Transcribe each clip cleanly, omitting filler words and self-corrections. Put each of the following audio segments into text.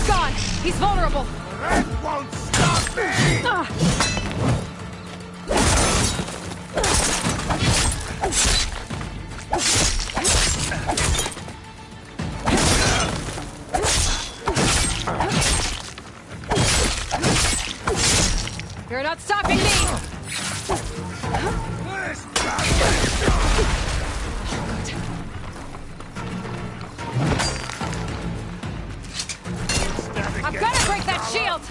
He's gone! He's vulnerable! That won't stop me! You're not stopping me! I'm gonna break that shield!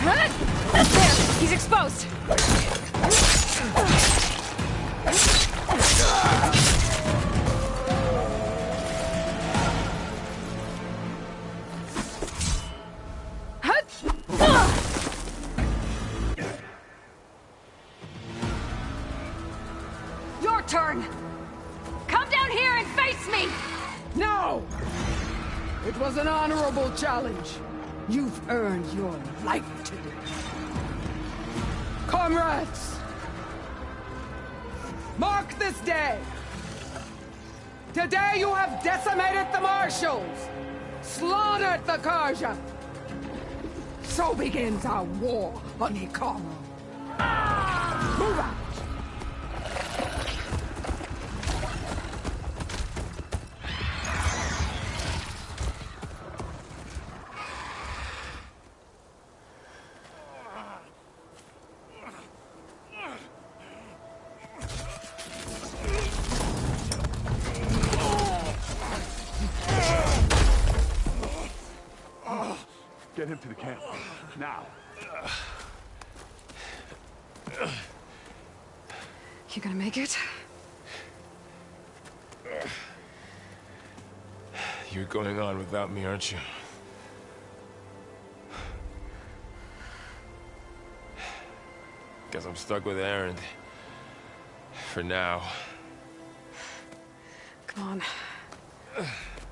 There! He's exposed! Your turn! Come down here and face me! No! It was an honorable challenge. You've earned your life today. Comrades! Mark this day! Today you have decimated the Marshals! Slaughtered the Karja! So begins our war on Ikaru. Move out! Get him to the camp. Now. You gonna make it? You're going on without me, aren't you? Guess I'm stuck with Erend. For now. Come on.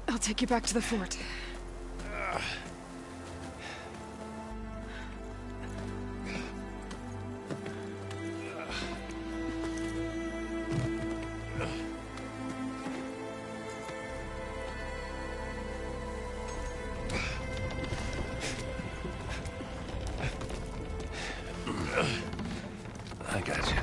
I'll take you back to the fort. I got you.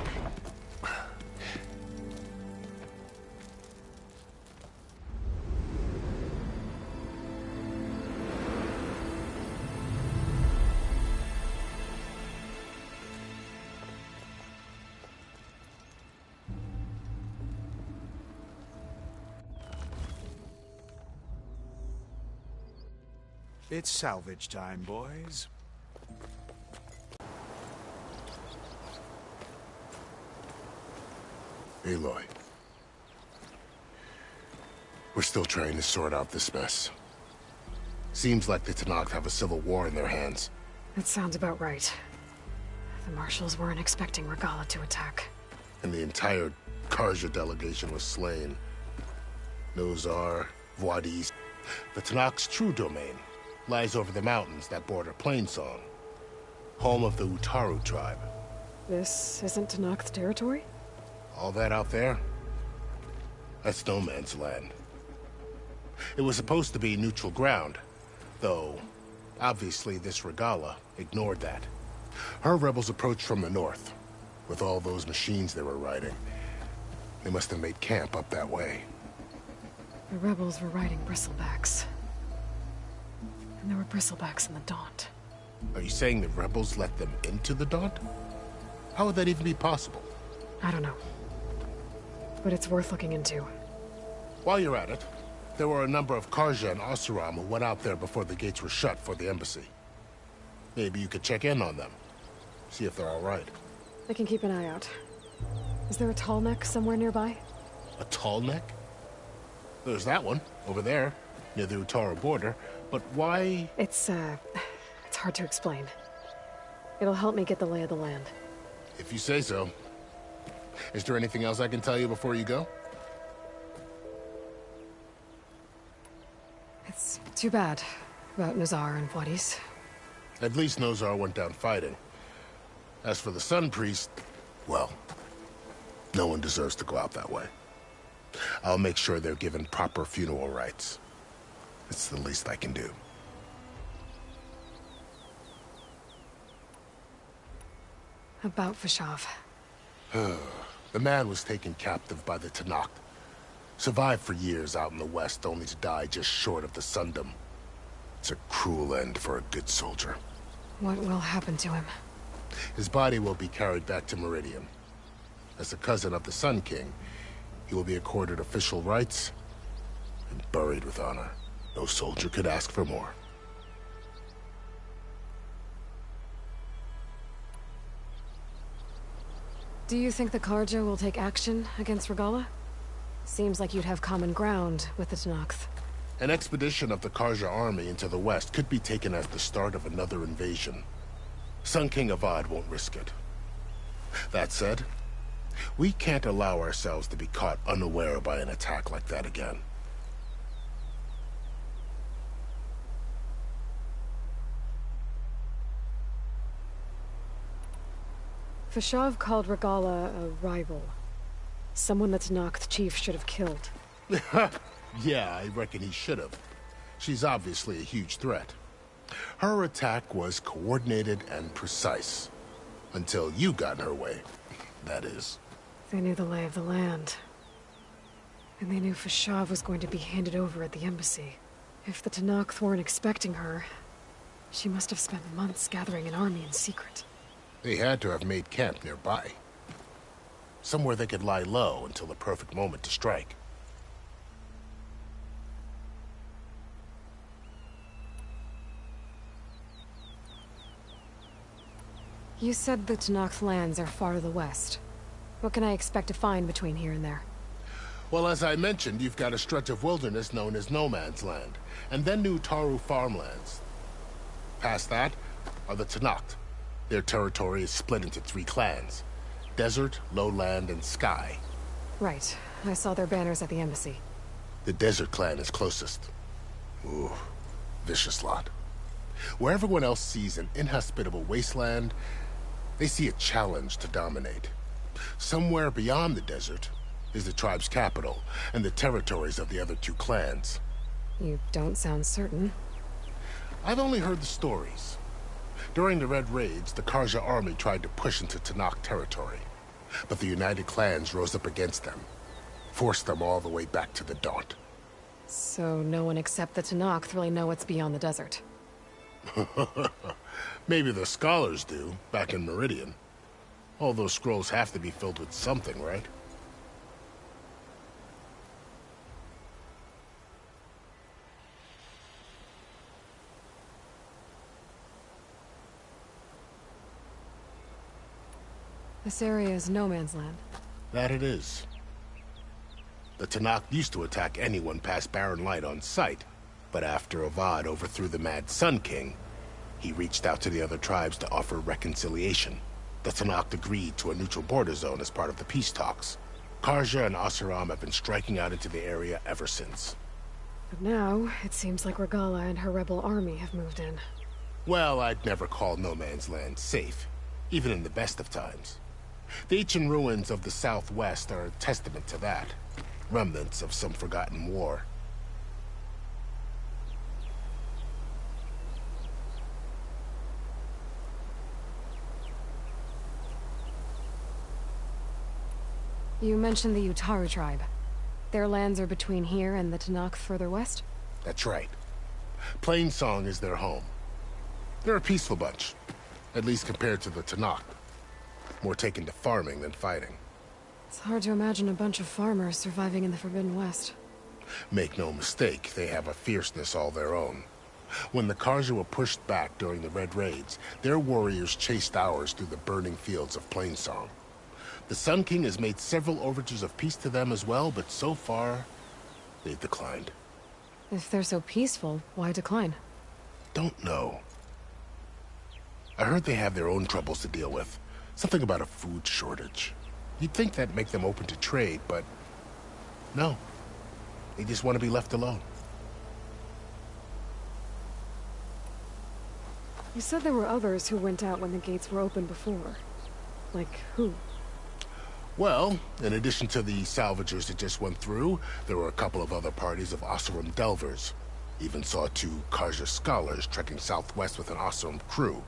It's salvage time, boys. Aloy. We're still trying to sort out this mess. Seems like the Tenakth have a civil war in their hands. That sounds about right. The Marshals weren't expecting Regalla to attack. And the entire Karja delegation was slain. Nozar, Vuadis. The Tenakth's true domain lies over the mountains that border Plainsong, home of the Utaru tribe. This isn't Tenakth territory? All that out there? That's no man's land. It was supposed to be neutral ground, though obviously this Regalla ignored that. Her rebels approached from the north, with all those machines they were riding. They must have made camp up that way. The rebels were riding bristlebacks. And there were bristlebacks in the Daunt. Are you saying the rebels let them into the Daunt? How would that even be possible? I don't know. But it's worth looking into. While you're at it, there were a number of Karja and Oseram who went out there before the gates were shut for the embassy. Maybe you could check in on them. See if they're all right. I can keep an eye out. Is there a tall neck somewhere nearby? A tall neck? There's that one, over there, near the Utaru border. But why? It's hard to explain. It'll help me get the lay of the land. If you say so. Is there anything else I can tell you before you go? It's too bad about Nozar and Vuadis. At least Nozar went down fighting. As for the Sun Priest, well, No one deserves to go out that way. I'll make sure they're given proper funeral rites. It's the least I can do. About Fashav. The man was taken captive by the Tenakth. Survived for years out in the west, only to die just short of the Sundom. It's a cruel end for a good soldier. What will happen to him? His body will be carried back to Meridian. As a cousin of the Sun King, he will be accorded official rights and buried with honor. No soldier could ask for more. Do you think the Carja will take action against Regalla? Seems like you'd have common ground with the Tenakth. An expedition of the Carja army into the west could be taken as the start of another invasion. Sun King Avad won't risk it. That said, we can't allow ourselves to be caught unaware by an attack like that again. Fashav called Regalla a rival. Someone the Tenakth chief should have killed. Yeah, I reckon he should have. She's obviously a huge threat. Her attack was coordinated and precise. Until you got in her way, that is. They knew the lay of the land. And they knew Fashav was going to be handed over at the embassy. If the Tenakth weren't expecting her, she must have spent months gathering an army in secret. They had to have made camp nearby. Somewhere they could lie low until the perfect moment to strike. You said the Tenakth lands are far to the west. What can I expect to find between here and there? Well, as I mentioned, you've got a stretch of wilderness known as No Man's Land, and then New Taru farmlands. Past that are the Tenakth. Their territory is split into 3 clans: Desert, Lowland, and Sky. Right. I saw their banners at the embassy. The Desert clan is closest. Ooh, vicious lot. Where everyone else sees an inhospitable wasteland, they see a challenge to dominate. Somewhere beyond the desert is the tribe's capital and the territories of the other 2 clans. You don't sound certain. I've only heard the stories. During the Red Raids, the Carja army tried to push into Tenakth territory, but the United Clans rose up against them, forced them all the way back to the Daunt. So no one except the Tenakth really know what's beyond the desert. Maybe the scholars do, back in Meridian. All those scrolls have to be filled with something, right? This area is no man's land. That it is. The Tenakth used to attack anyone past Barren Light on sight, but after Avad overthrew the Mad Sun King, he reached out to the other tribes to offer reconciliation. The Tenakth agreed to a neutral border zone as part of the peace talks. Carja and Oseram have been striking out into the area ever since. But now, it seems like Regalla and her rebel army have moved in. Well, I'd never call No Man's Land safe, even in the best of times. The ancient ruins of the Southwest are a testament to that. Remnants of some forgotten war. You mentioned the Utaru tribe. Their lands are between here and the Tenakth further west? That's right. Plainsong is their home. They're a peaceful bunch, at least compared to the Tenakth. More taken to farming than fighting. It's hard to imagine a bunch of farmers surviving in the Forbidden West. Make no mistake, they have a fierceness all their own. When the Carja were pushed back during the Red Raids, their warriors chased ours through the burning fields of Plainsong. The Sun King has made several overtures of peace to them as well, but so far, they've declined. If they're so peaceful, why decline? Don't know. I heard they have their own troubles to deal with. Something about a food shortage. You'd think that'd make them open to trade, but no. They just want to be left alone. You said there were others who went out when the gates were open before. Like who? Well, in addition to the salvagers that just went through, there were a couple of other parties of Oseram delvers. Even saw 2 Karja scholars trekking southwest with an Oseram crew.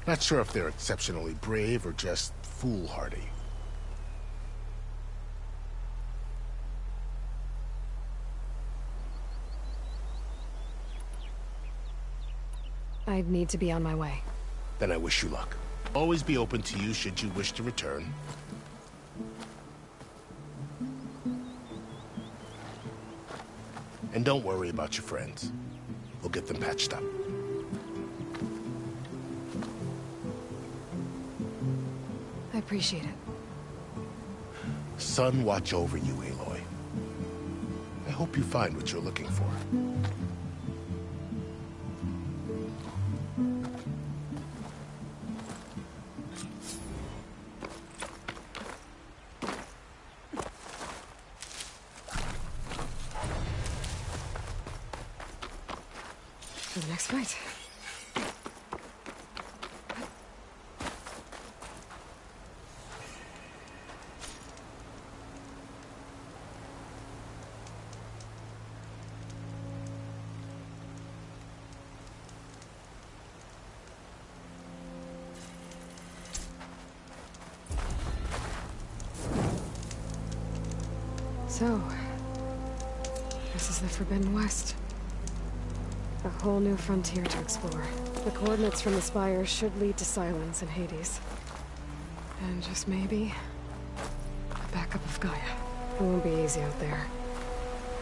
Not sure if they're exceptionally brave or just foolhardy. I'd need to be on my way. Then I wish you luck. Always be open to you should you wish to return. And don't worry about your friends. We'll get them patched up. I appreciate it. Sun watch over you, Aloy. I hope you find what you're looking for. For the next fight. So, this is the Forbidden West. A whole new frontier to explore. The coordinates from the spires should lead to Silence and Hades. And just maybe, a backup of Gaia. It won't be easy out there.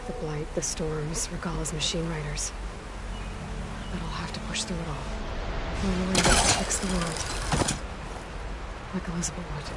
The Blight, the Storms, Regalla's machine riders. But I'll have to push through it all. Find a way to fix the world. Like Elizabeth would.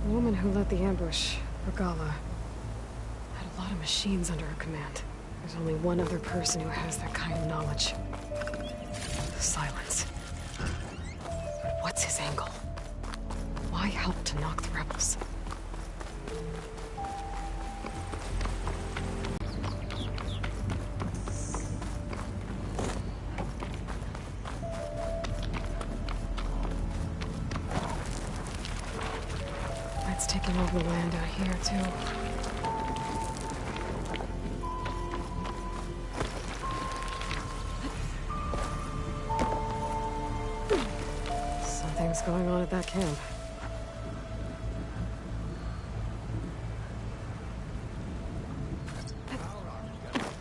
The woman who led the ambush, Regalla, had a lot of machines under her command. There's only one other person who has that kind of knowledge. Silence. What's his angle? Why help to knock the rebels? It's taking over the land out here, too. Something's going on at that camp.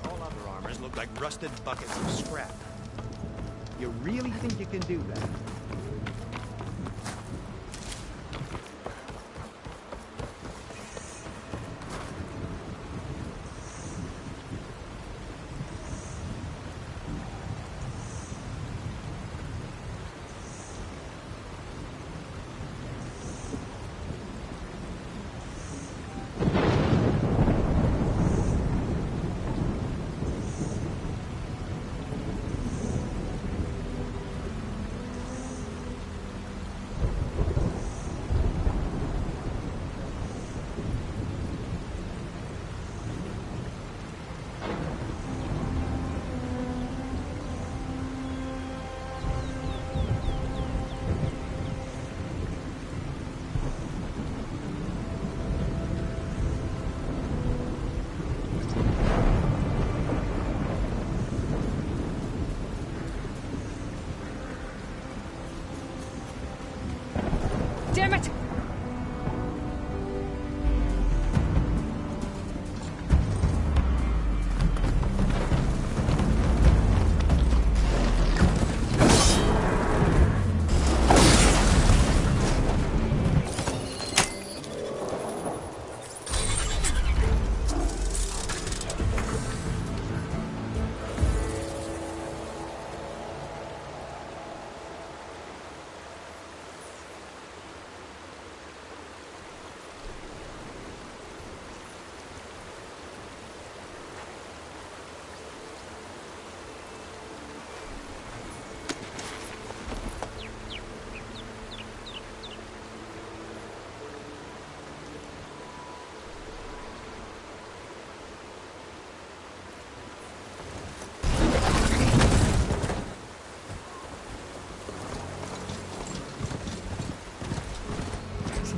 All other armors look like rusted buckets of scrap. You really think you can do that? Damn it!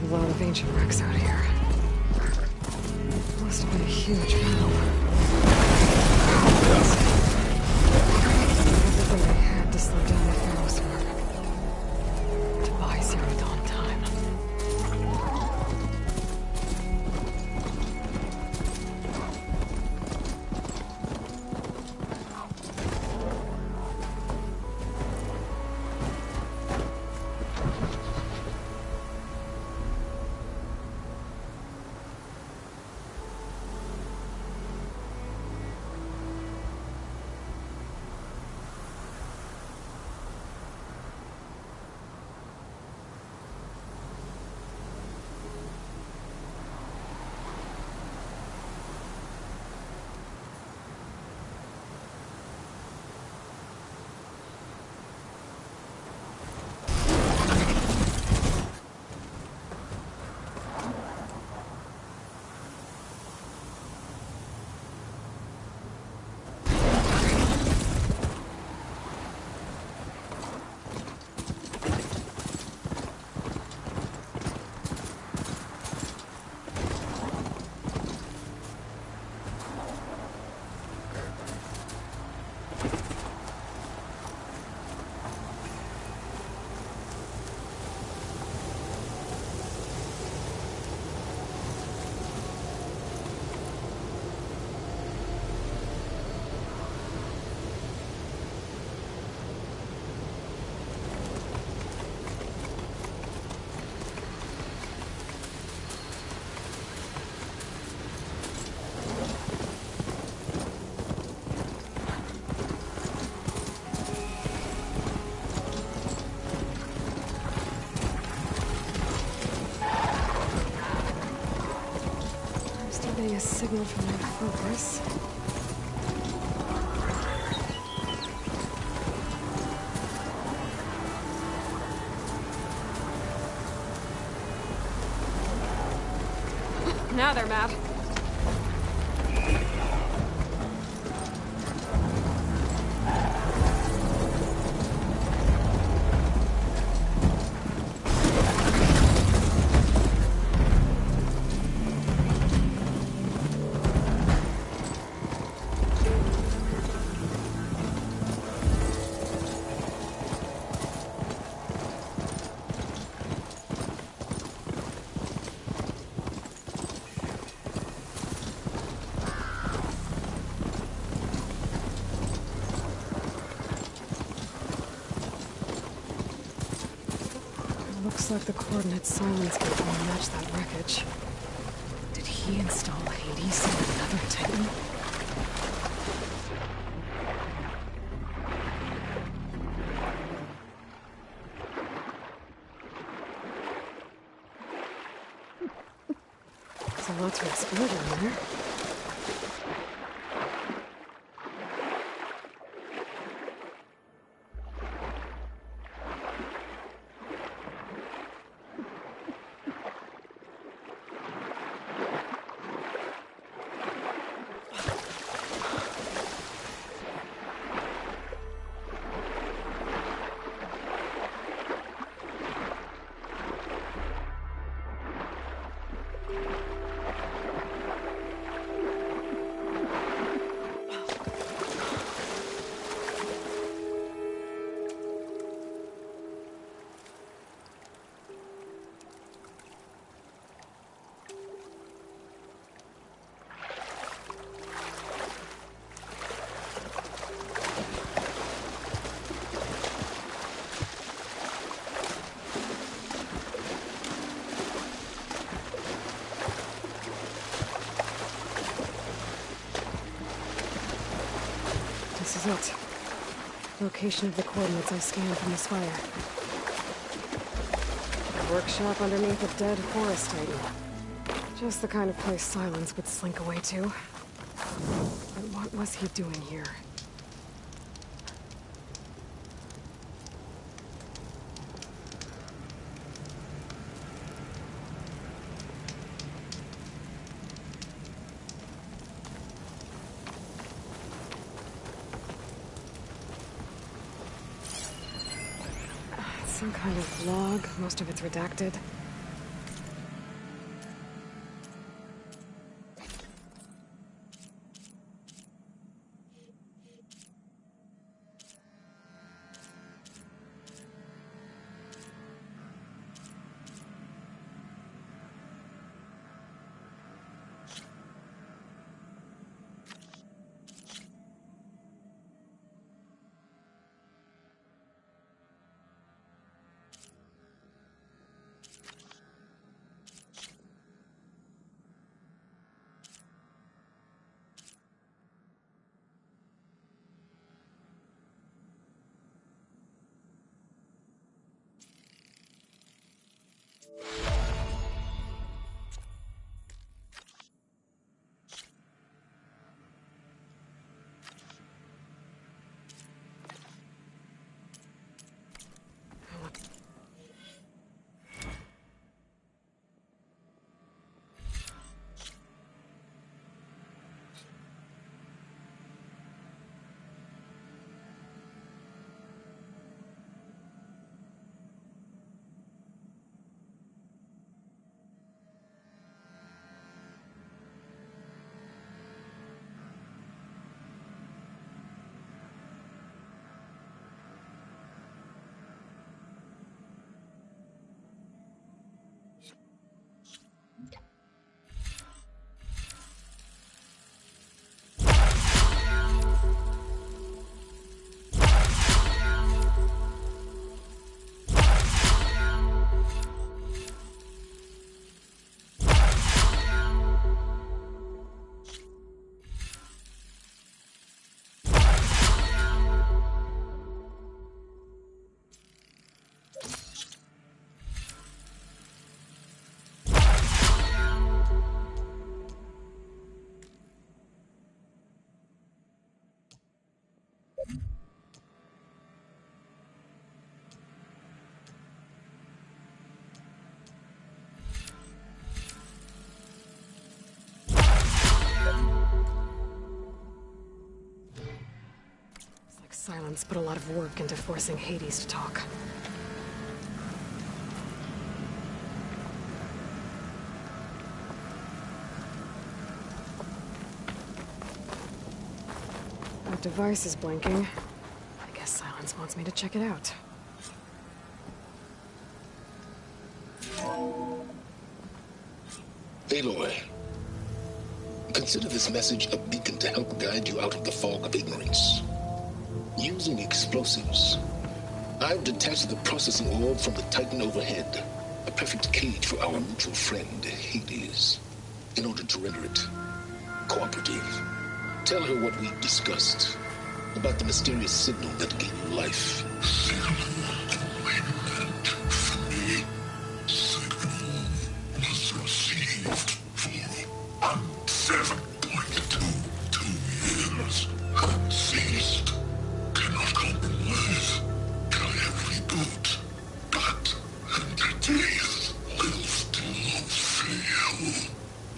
A lot of ancient wrecks out here. Must have been a huge battle. Everything they had to slow down the Pharaoh swarm. To buy Zero Dawn time. A signal from my focus. Now they're mad. Looks like the coordinate Silence gave me match that wreckage. Did he install Hades in another Titan? There's a lot to explore down there. This is it. Location of the coordinates I scanned from the spire. A workshop underneath a dead forest titan. Just the kind of place Silence would slink away to. But what was he doing here? Some kind of log, most of it's redacted. Silence put a lot of work into forcing Hades to talk. That device is blinking. I guess Silence wants me to check it out. Aloy, consider this message a beacon to help guide you out of the fog of ignorance. Using explosives, I've detached the processing orb from the Titan overhead, a perfect cage for our mutual friend, Hades, in order to render it cooperative. Tell her what we discussed about the mysterious signal that gave you life.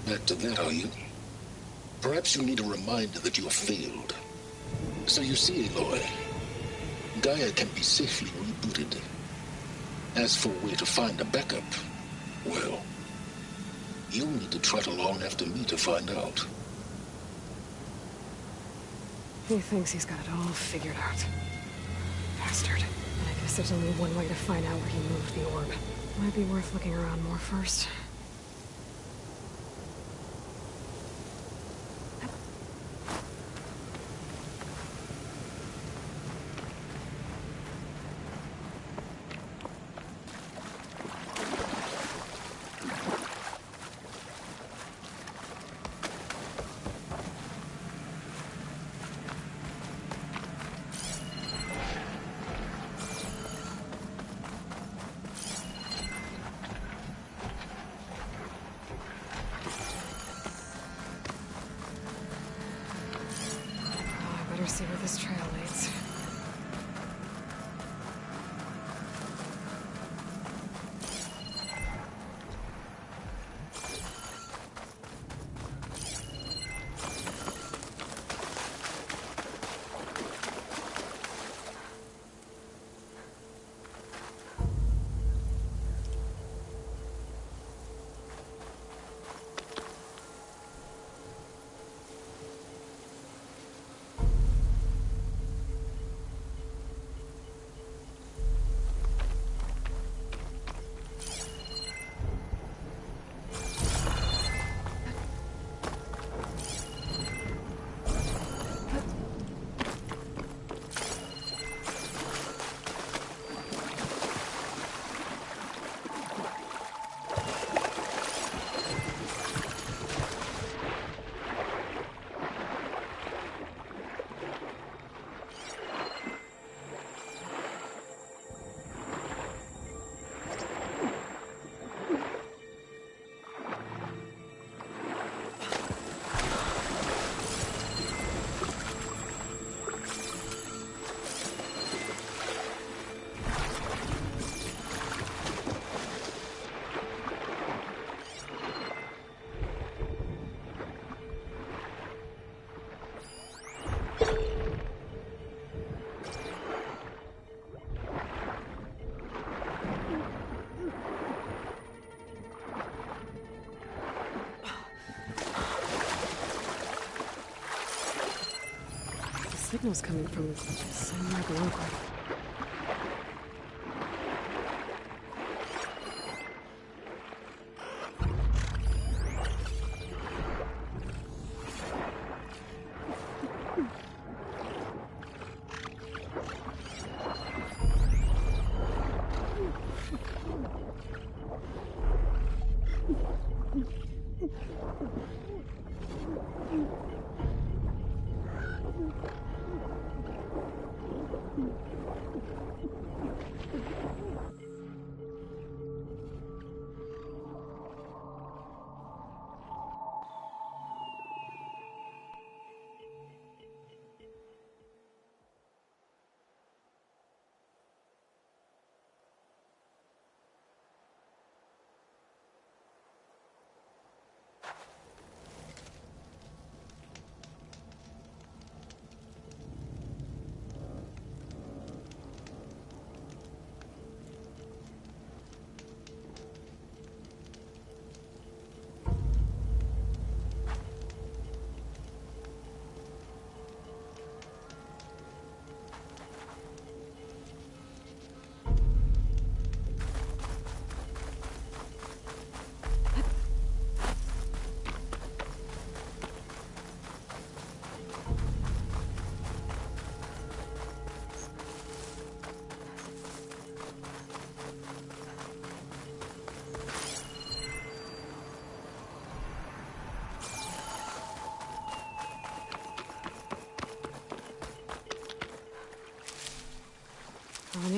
Back to that, are you? Perhaps you need a reminder that you have failed. So you see, Aloy, Gaia can be safely rebooted. As for where to find a backup, well, you'll need to trot along after me to find out. He thinks he's got it all figured out. Bastard. I guess there's only one way to find out where he moved the orb. Might be worth looking around more first. See where this trail leads. Signal's coming from somewhere below.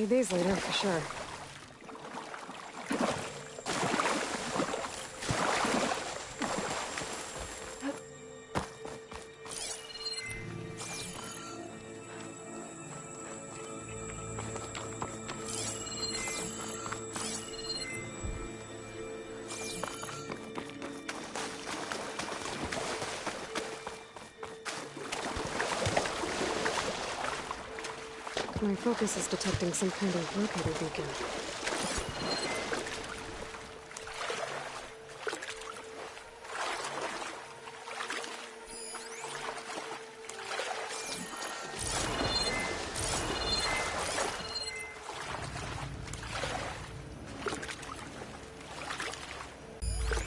need these later, for sure. My focus is detecting some kind of locator beacon.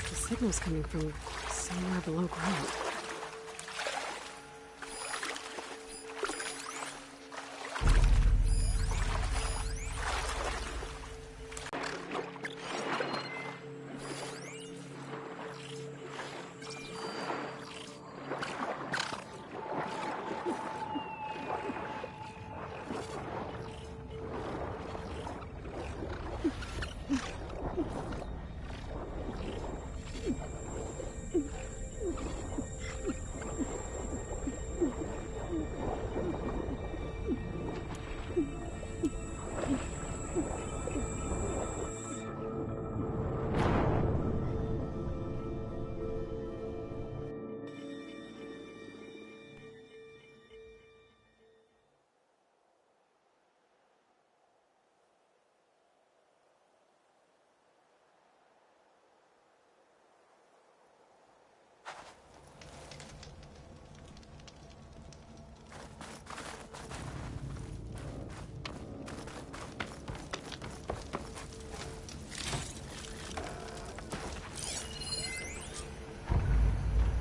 The signal's coming from somewhere below ground.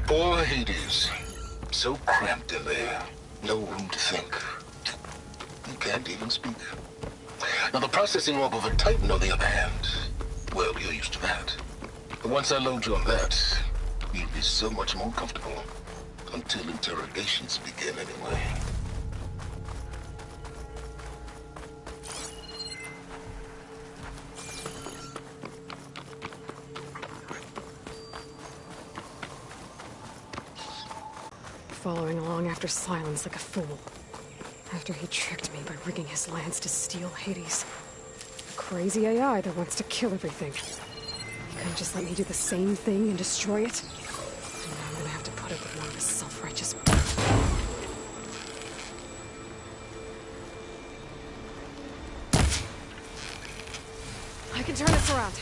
Poor Hades. So cramped in there. No room to think. You can't even speak. Now, the processing orb of a Titan, on the other hand, well, you're used to that. But once I load you on that, you'll be so much more comfortable. Until interrogations begin, anyway. Following along after Silence like a fool. After he tricked me by rigging his lance to steal Hades. A crazy AI that wants to kill everything. He couldn't just let me do the same thing and destroy it? And now I'm gonna have to put up with one of his self-righteous... I can turn this around.